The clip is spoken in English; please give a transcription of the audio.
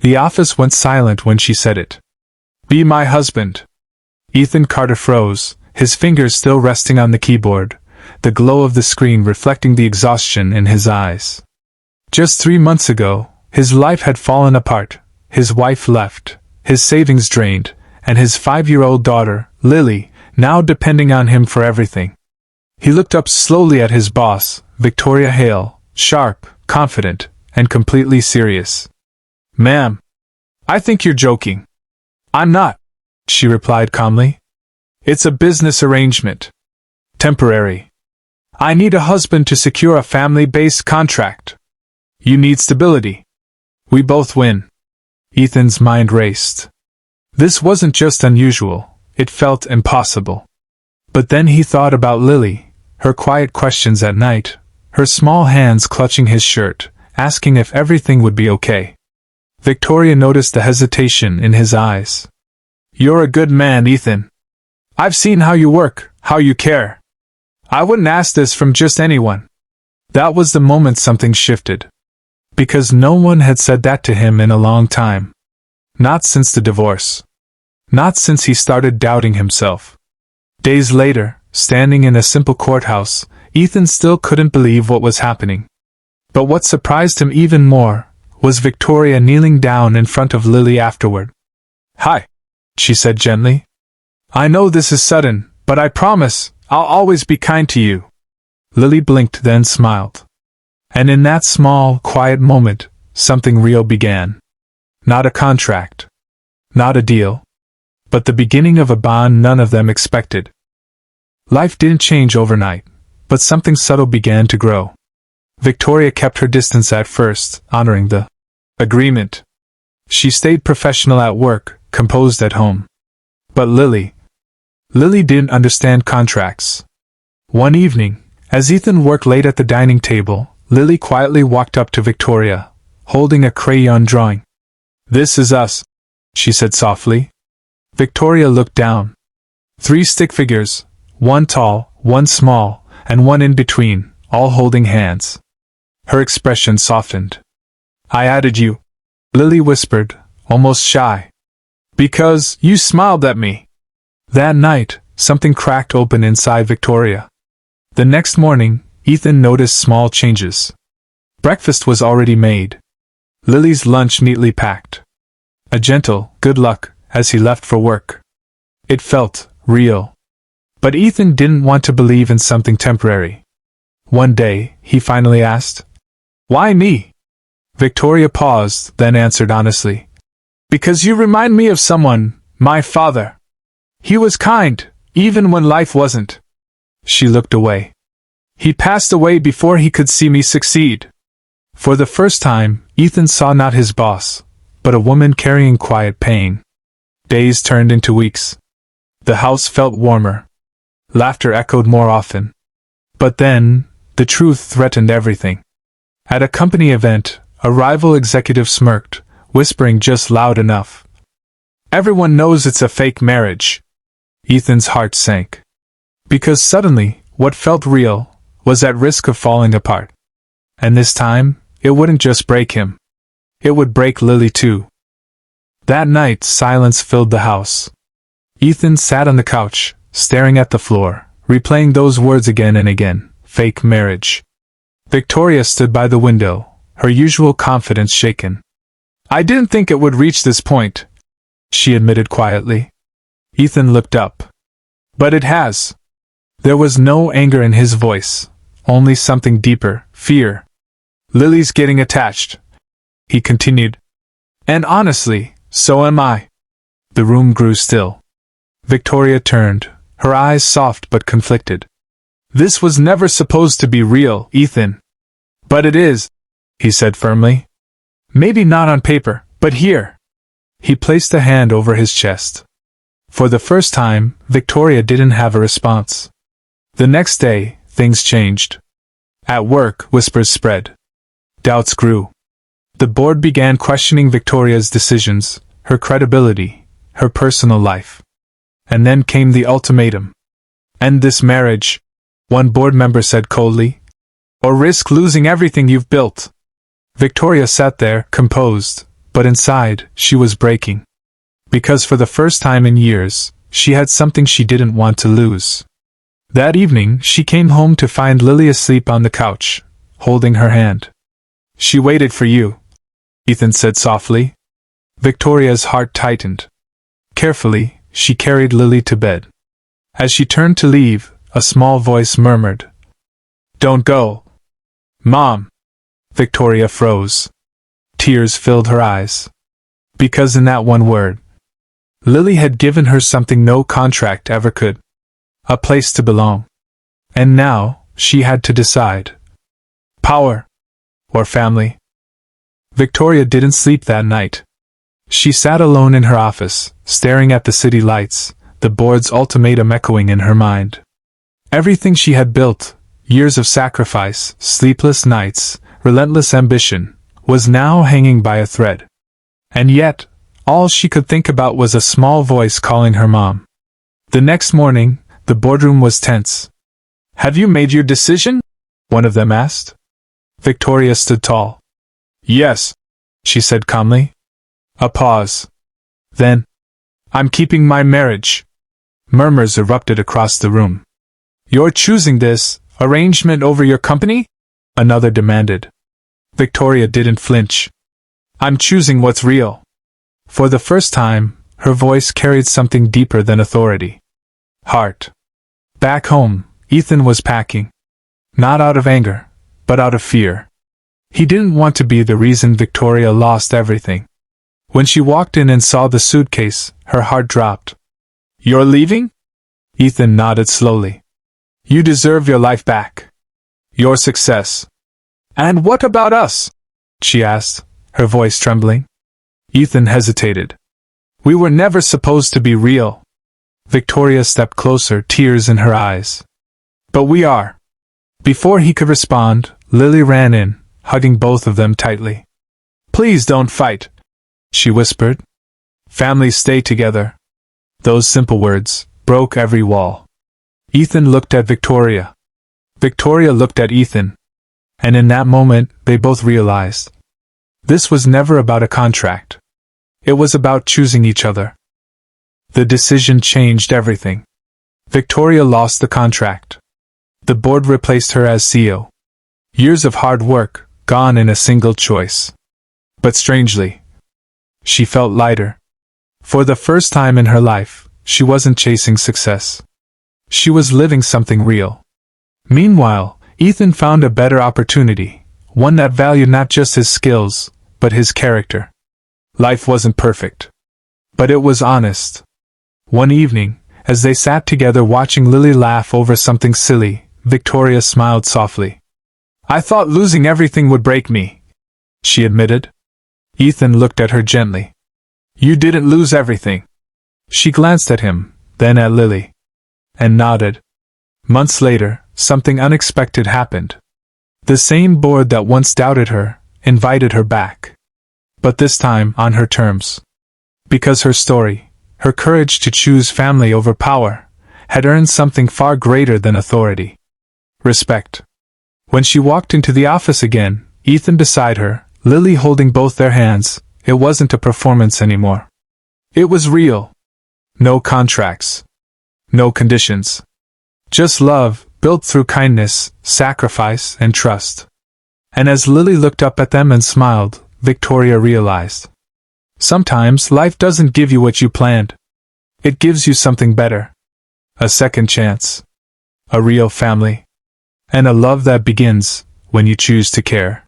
The office went silent when she said it. "Be my husband." Ethan Carter froze, his fingers still resting on the keyboard, the glow of the screen reflecting the exhaustion in his eyes. Just 3 months ago, his life had fallen apart, his wife left, his savings drained, and his 5-year-old daughter, Lily, now depending on him for everything. He looked up slowly at his boss, Victoria Hale, sharp, confident, and completely serious. "Ma'am, I think you're joking." "I'm not," she replied calmly. "It's a business arrangement. Temporary. I need a husband to secure a family-based contract. You need stability. We both win." Ethan's mind raced. This wasn't just unusual, it felt impossible. But then he thought about Lily, her quiet questions at night, her small hands clutching his shirt, asking if everything would be okay. Victoria noticed the hesitation in his eyes. "You're a good man, Ethan. I've seen how you work, how you care. I wouldn't ask this from just anyone." That was the moment something shifted. Because no one had said that to him in a long time. Not since the divorce. Not since he started doubting himself. Days later, standing in a simple courthouse, Ethan still couldn't believe what was happening. But what surprised him even more was Victoria kneeling down in front of Lily afterward. "Hi," she said gently. "I know this is sudden, but I promise I'll always be kind to you." Lily blinked, then smiled. And in that small, quiet moment, something real began. Not a contract. Not a deal. But the beginning of a bond none of them expected. Life didn't change overnight, but something subtle began to grow. Victoria kept her distance at first, honoring the agreement. She stayed professional at work, composed at home. But Lily didn't understand contracts. One evening, as Ethan worked late at the dining table, Lily quietly walked up to Victoria, holding a crayon drawing. "This is us," she said softly. Victoria looked down. 3 stick figures, one tall, one small, and one in between, all holding hands. Her expression softened. "I added you," Lily whispered, almost shy. "Because you smiled at me." That night, something cracked open inside Victoria. The next morning, Ethan noticed small changes. Breakfast was already made. Lily's lunch neatly packed. A gentle, "good luck," as he left for work. It felt real. But Ethan didn't want to believe in something temporary. One day, he finally asked, "Why me?" Victoria paused, then answered honestly, "Because you remind me of someone, my father. He was kind, even when life wasn't." She looked away. "He passed away before he could see me succeed." For the first time, Ethan saw not his boss, but a woman carrying quiet pain. Days turned into weeks. The house felt warmer. Laughter echoed more often. But then, the truth threatened everything. At a company event, a rival executive smirked, whispering just loud enough, "Everyone knows it's a fake marriage." Ethan's heart sank. Because suddenly, what felt real was at risk of falling apart. And this time, it wouldn't just break him. It would break Lily too. That night, silence filled the house. Ethan sat on the couch, staring at the floor, replaying those words again and again, "fake marriage." Victoria stood by the window, her usual confidence shaken. "I didn't think it would reach this point," she admitted quietly. Ethan looked up. "But it has." There was no anger in his voice, only something deeper, fear. "Lily's getting attached," he continued. "And honestly, so am I." The room grew still. Victoria turned, her eyes soft but conflicted. "This was never supposed to be real, Ethan." "But it is," he said firmly. "Maybe not on paper, but here." He placed a hand over his chest. For the first time, Victoria didn't have a response. The next day, things changed. At work, whispers spread. Doubts grew. The board began questioning Victoria's decisions, her credibility, her personal life. And then came the ultimatum. "End this marriage," one board member said coldly, "or risk losing everything you've built." Victoria sat there, composed, but inside, she was breaking. Because for the first time in years, she had something she didn't want to lose. That evening, she came home to find Lily asleep on the couch, holding her hand. "She waited for you," Ethan said softly. Victoria's heart tightened. Carefully, she carried Lily to bed. As she turned to leave, a small voice murmured, "Don't go." "Mom." Victoria froze. Tears filled her eyes. Because in that one word, Lily had given her something no contract ever could. A place to belong. And now, she had to decide. Power. Or family. Victoria didn't sleep that night. She sat alone in her office, staring at the city lights, the board's ultimatum echoing in her mind. Everything she had built, years of sacrifice, sleepless nights, relentless ambition, was now hanging by a thread. And yet, all she could think about was a small voice calling her mom. The next morning, the boardroom was tense. "Have you made your decision?" one of them asked. Victoria stood tall. "Yes," she said calmly. A pause. Then, "I'm keeping my marriage." Murmurs erupted across the room. "You're choosing this arrangement over your company?" another demanded. Victoria didn't flinch. "I'm choosing what's real." For the first time, her voice carried something deeper than authority. Heart. Back home, Ethan was packing. Not out of anger, but out of fear. He didn't want to be the reason Victoria lost everything. When she walked in and saw the suitcase, her heart dropped. "You're leaving?" Ethan nodded slowly. "You deserve your life back. Your success." "And what about us?" she asked, her voice trembling. Ethan hesitated. "We were never supposed to be real." Victoria stepped closer, tears in her eyes. "But we are." Before he could respond, Lily ran in, hugging both of them tightly. "Please don't fight," she whispered. "Families stay together." Those simple words broke every wall. Ethan looked at Victoria. Victoria looked at Ethan. And in that moment, they both realized. This was never about a contract. It was about choosing each other. The decision changed everything. Victoria lost the contract. The board replaced her as CEO. Years of hard work, gone in a single choice. But strangely, she felt lighter. For the first time in her life, she wasn't chasing success. She was living something real. Meanwhile, Ethan found a better opportunity, one that valued not just his skills, but his character. Life wasn't perfect. But it was honest. One evening, as they sat together watching Lily laugh over something silly, Victoria smiled softly. "I thought losing everything would break me," she admitted. Ethan looked at her gently. "You didn't lose everything." She glanced at him, then at Lily. And nodded. Months later, something unexpected happened. The same board that once doubted her, invited her back. But this time on her terms. Because her story, her courage to choose family over power, had earned something far greater than authority. Respect. When she walked into the office again, Ethan beside her, Lily holding both their hands, it wasn't a performance anymore. It was real. No contracts. No conditions. Just love, built through kindness, sacrifice, and trust. And as Lily looked up at them and smiled, Victoria realized. Sometimes life doesn't give you what you planned. It gives you something better. A second chance. A real family. And a love that begins when you choose to care.